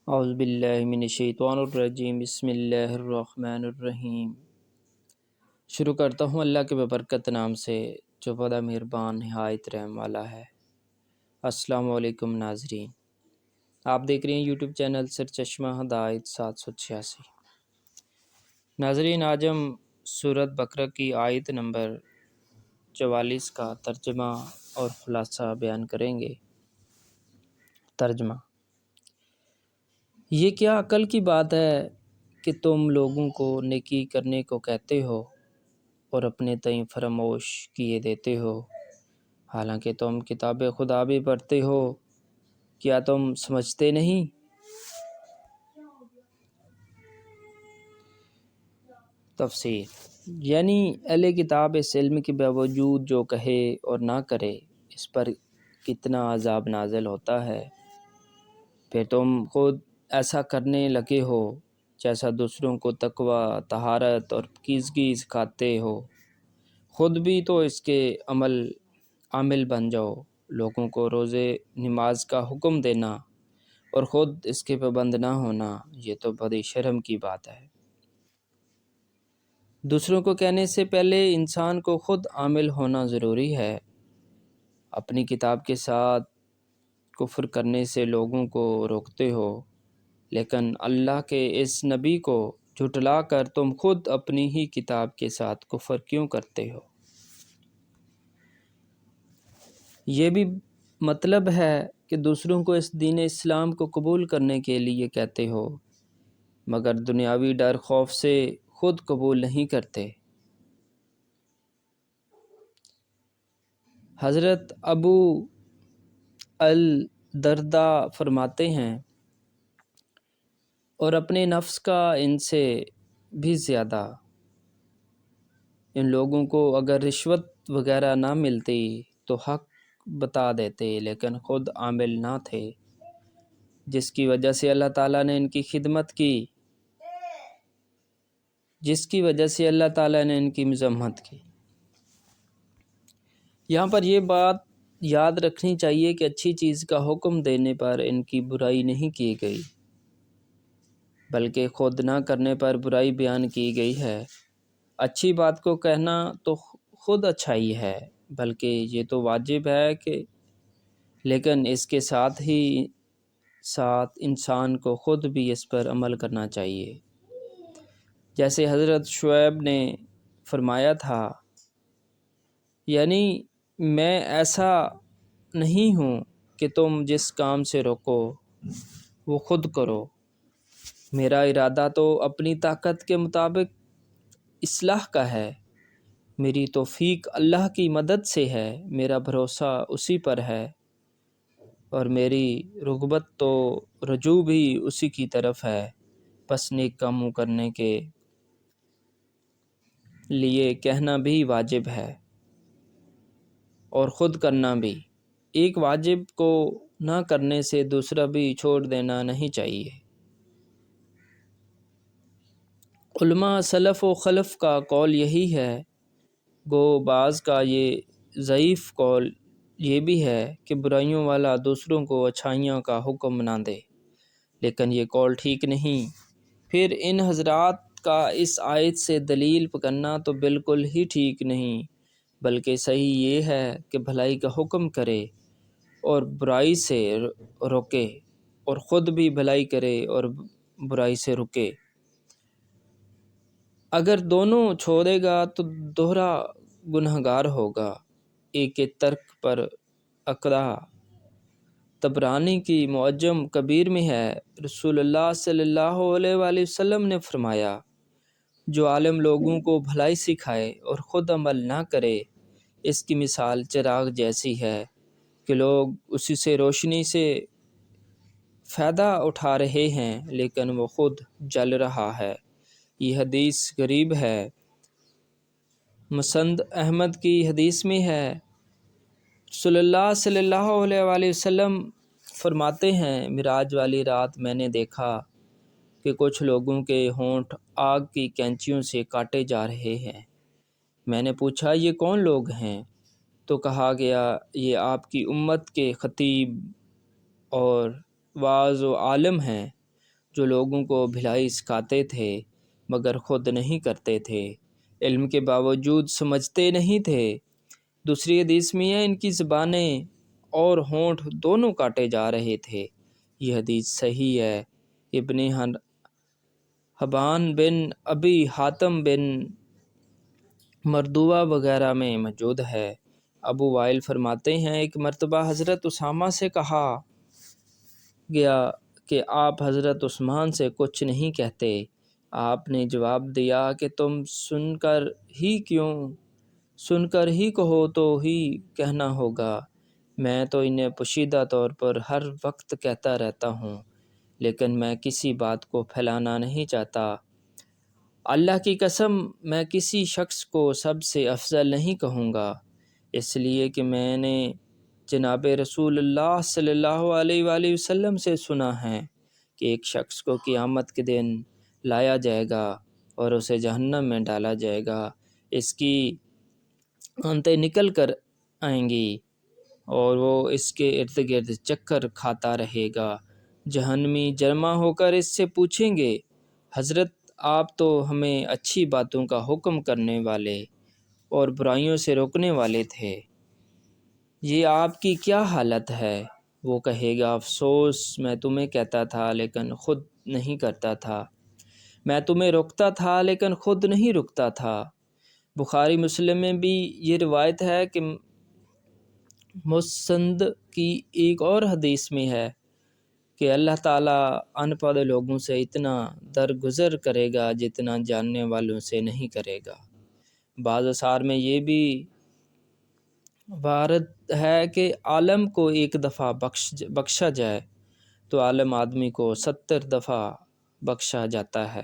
اعوذ باللہ من الشیطان الرجیم، بسم اللہ الرحمن الرحیم۔ شروع کرتا ہوں اللہ کے ببرکت نام سے جو بڑا مہربان نہایت رحم والا ہے۔ السلام علیکم ناظرین، آپ دیکھ رہے ہیں یوٹیوب چینل سرچشمہ ہدایت 786۔ ناظرین، آج ہم سورۃ بقرہ کی آیت نمبر 44 کا ترجمہ اور خلاصہ بیان کریں گے۔ ترجمہ: یہ کیا عقل کی بات ہے کہ تم لوگوں کو نیکی کرنے کو کہتے ہو اور اپنے تئیں فراموش کیے دیتے ہو، حالانکہ تم کتاب خدا بھی پڑھتے ہو، کیا تم سمجھتے نہیں؟ تفسیر: یعنی اہل کتاب اس علم کے باوجود جو کہے اور نہ کرے، اس پر کتنا عذاب نازل ہوتا ہے، پھر تم خود ایسا کرنے لگے ہو جیسا دوسروں کو تقوی، طہارت اور پاکیزگی سکھاتے ہو، خود بھی تو اس کے عامل بن جاؤ۔ لوگوں کو روزے نماز کا حکم دینا اور خود اس کے پابند نہ ہونا، یہ تو بڑی شرم کی بات ہے۔ دوسروں کو کہنے سے پہلے انسان کو خود عامل ہونا ضروری ہے۔ اپنی کتاب کے ساتھ کفر کرنے سے لوگوں کو روکتے ہو، لیکن اللہ کے اس نبی کو جھٹلا کر تم خود اپنی ہی کتاب کے ساتھ کفر کیوں کرتے ہو؟ یہ بھی مطلب ہے کہ دوسروں کو اس دین اسلام کو قبول کرنے کے لیے کہتے ہو، مگر دنیاوی ڈر خوف سے خود قبول نہیں کرتے۔ حضرت ابو الدرداء فرماتے ہیں، اور اپنے نفس کا ان سے بھی زیادہ، ان لوگوں کو اگر رشوت وغیرہ نہ ملتی تو حق بتا دیتے، لیکن خود عامل نہ تھے، جس کی وجہ سے اللہ تعالیٰ نے ان کی خدمت کی، جس کی وجہ سے اللہ تعالیٰ نے ان کی مذمت کی۔ یہاں پر یہ بات یاد رکھنی چاہیے کہ اچھی چیز کا حکم دینے پر ان کی برائی نہیں کی گئی، بلکہ خود نہ کرنے پر برائی بیان کی گئی ہے۔ اچھی بات کو کہنا تو خود اچھائی ہے، بلکہ یہ تو واجب ہے کہ، لیکن اس کے ساتھ ہی ساتھ انسان کو خود بھی اس پر عمل کرنا چاہیے۔ جیسے حضرت شعیب نے فرمایا تھا، یعنی میں ایسا نہیں ہوں کہ تم جس کام سے روکو وہ خود کرو، میرا ارادہ تو اپنی طاقت کے مطابق اصلاح کا ہے، میری توفیق اللہ کی مدد سے ہے، میرا بھروسہ اسی پر ہے، اور میری رغبت تو رجوع بھی اسی کی طرف ہے، پس نیک کاموں کرنے کے لیے کہنا بھی واجب ہے اور خود کرنا بھی۔ ایک واجب کو نہ کرنے سے دوسرا بھی چھوڑ دینا نہیں چاہیے۔ علماء سلف و خلف کا قول یہی ہے، گو بعض کا یہ ضعیف قول یہ بھی ہے کہ برائیوں والا دوسروں کو اچھائیوں کا حکم نہ دے، لیکن یہ قول ٹھیک نہیں۔ پھر ان حضرات کا اس آیت سے دلیل پکڑنا تو بالکل ہی ٹھیک نہیں، بلکہ صحیح یہ ہے کہ بھلائی کا حکم کرے اور برائی سے روکے، اور خود بھی بھلائی کرے اور برائی سے رکے۔ اگر دونوں چھوڑے گا تو دوہرا گنہگار ہوگا۔ ایک کے ترک پر اقرا طبرانی کی معجم کبیر میں ہے، رسول اللہ صلی اللہ علیہ وآلہ وسلم نے فرمایا، جو عالم لوگوں کو بھلائی سکھائے اور خود عمل نہ کرے، اس کی مثال چراغ جیسی ہے کہ لوگ اسی سے روشنی سے فائدہ اٹھا رہے ہیں، لیکن وہ خود جل رہا ہے۔ یہ حدیث غریب ہے۔ مسند احمد کی حدیث میں ہے، رسول اللہ صلی اللہ علیہ وآلہ وسلم فرماتے ہیں، معراج والی رات میں نے دیکھا کہ کچھ لوگوں کے ہونٹ آگ کی کینچیوں سے کاٹے جا رہے ہیں۔ میں نے پوچھا، یہ کون لوگ ہیں؟ تو کہا گیا، یہ آپ کی امت کے خطیب اور واعظ و عالم ہیں۔ جو لوگوں کو بھلائی سکھاتے تھے مگر خود نہیں کرتے تھے، علم کے باوجود سمجھتے نہیں تھے۔ دوسری حدیث میں ہے ان کی زبانیں اور ہونٹ دونوں کاٹے جا رہے تھے۔ یہ حدیث صحیح ہے، ابن حبان بن ابی حاتم بن مردوہ وغیرہ میں موجود ہے۔ ابو وائل فرماتے ہیں ایک مرتبہ حضرت اسامہ سے کہا گیا کہ آپ حضرت عثمان سے کچھ نہیں کہتے۔ آپ نے جواب دیا کہ تم سن کر ہی کہو تو ہی کہنا ہوگا، میں تو انہیں پوشیدہ طور پر ہر وقت کہتا رہتا ہوں، لیکن میں کسی بات کو پھیلانا نہیں چاہتا۔ اللہ کی قسم میں کسی شخص کو سب سے افضل نہیں کہوں گا، اس لیے کہ میں نے جناب رسول اللہ صلی اللہ علیہ وآلہ وسلم سے سنا ہے کہ ایک شخص کو قیامت کے دن لایا جائے گا اور اسے جہنم میں ڈالا جائے گا، اس کی آنتیں نکل کر آئیں گی اور وہ اس کے ارد گرد چکر کھاتا رہے گا۔ جہنمی جمع ہو کر اس سے پوچھیں گے، حضرت آپ تو ہمیں اچھی باتوں کا حکم کرنے والے اور برائیوں سے روکنے والے تھے، یہ آپ کی کیا حالت ہے؟ وہ کہے گا افسوس، میں تمہیں کہتا تھا لیکن خود نہیں کرتا تھا، میں تمہیں روکتا تھا لیکن خود نہیں رکتا تھا۔ بخاری مسلم میں بھی یہ روایت ہے کہ مسند کی ایک اور حدیث میں ہے کہ اللہ تعالیٰ ان پڑھ لوگوں سے اتنا درگزر کرے گا جتنا جاننے والوں سے نہیں کرے گا۔ بعض اثار میں یہ بھی وارد ہے کہ عالم کو ایک دفعہ بخشا جائے تو عالم آدمی کو 70 دفعہ بخشا جاتا ہے۔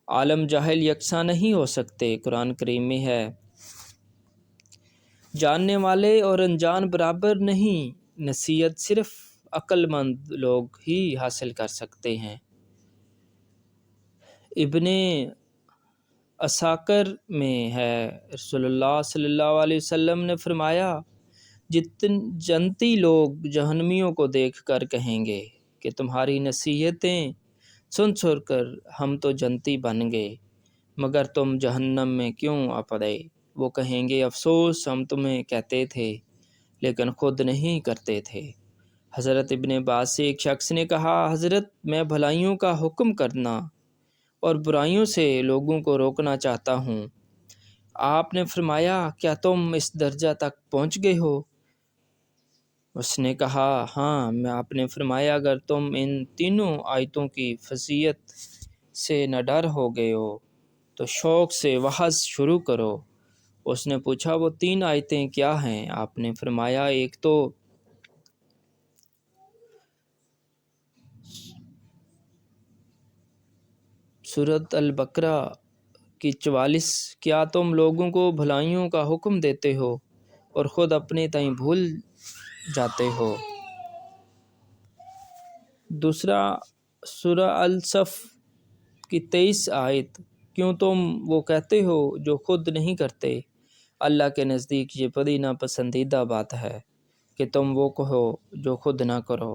عالم جاہل یکساں نہیں ہو سکتے۔ قرآن کریم میں ہے جاننے والے اور انجان برابر نہیں، نصیحت صرف عقل مند لوگ ہی حاصل کر سکتے ہیں۔ ابن عساکر میں ہے رسول اللہ صلی اللہ علیہ وسلم نے فرمایا جنتی لوگ جہنمیوں کو دیکھ کر کہیں گے کہ تمہاری نصیحتیں سن کر ہم تو جنتی بن گئے، مگر تم جہنم میں کیوں آ پڑے؟ وہ کہیں گے افسوس، ہم تمہیں کہتے تھے لیکن خود نہیں کرتے تھے۔ حضرت ابن عباس سے ایک شخص نے کہا حضرت میں بھلائیوں کا حکم کرنا اور برائیوں سے لوگوں کو روکنا چاہتا ہوں۔ آپ نے فرمایا کیا تم اس درجہ تک پہنچ گئے ہو؟ اس نے کہا ہاں۔ آپ نے فرمایا اگر تم ان تینوں آیتوں کی فضیلت سے نہ ڈر ہو گئے ہو تو شوق سے وعظ شروع کرو۔ اس نے پوچھا وہ 3 آیتیں کیا ہیں؟ آپ نے فرمایا ایک تو سورۃ البقرہ کی 44، کیا تم لوگوں کو بھلائیوں کا حکم دیتے ہو اور خود اپنے تئیں بھول جاتے ہو۔ دوسرا سورہ الصف کی 23 آیت، کیوں تم وہ کہتے ہو جو خود نہیں کرتے؟ اللہ کے نزدیک یہ بڑی ناپسندیدہ بات ہے کہ تم وہ کہو جو خود نہ کرو۔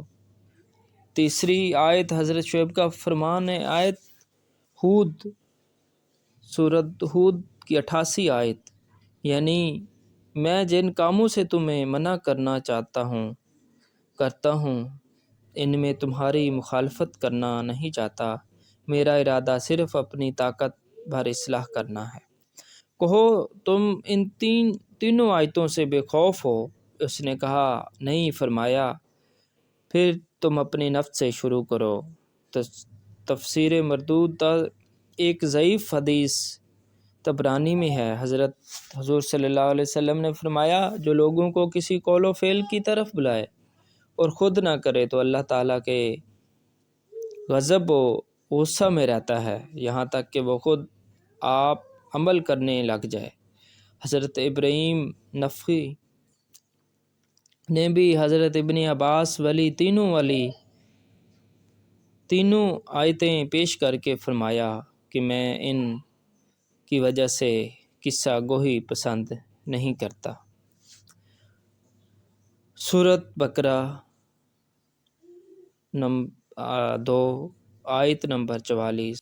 تیسری آیت حضرت شعیب کا فرمان ہے، آیت ہود سورۃ ہود کی 88 آیت، یعنی میں جن کاموں سے تمہیں منع کرنا کرتا ہوں ان میں تمہاری مخالفت کرنا نہیں چاہتا، میرا ارادہ صرف اپنی طاقت بھر اصلاح کرنا ہے۔ کہو تم ان تینوں آیتوں سے بے خوف ہو؟ اس نے کہا نہیں۔ فرمایا پھر تم اپنے نفس سے شروع کرو۔ تفسیر مردود ایک ضعیف حدیث طبرانی میں ہے، حضور صلی اللہ علیہ وسلم نے فرمایا جو لوگوں کو کسی قول و فعل کی طرف بلائے اور خود نہ کرے تو اللہ تعالیٰ کے غضب و غصہ میں رہتا ہے یہاں تک کہ وہ خود آپ عمل کرنے لگ جائے۔ حضرت ابراہیم نخعی نے بھی حضرت ابن عباس تینوں آیتیں پیش کر کے فرمایا کہ میں ان کی وجہ سے قصہ گوئی پسند نہیں کرتا۔ سورۃ بقرہ 2 آیت نمبر 44۔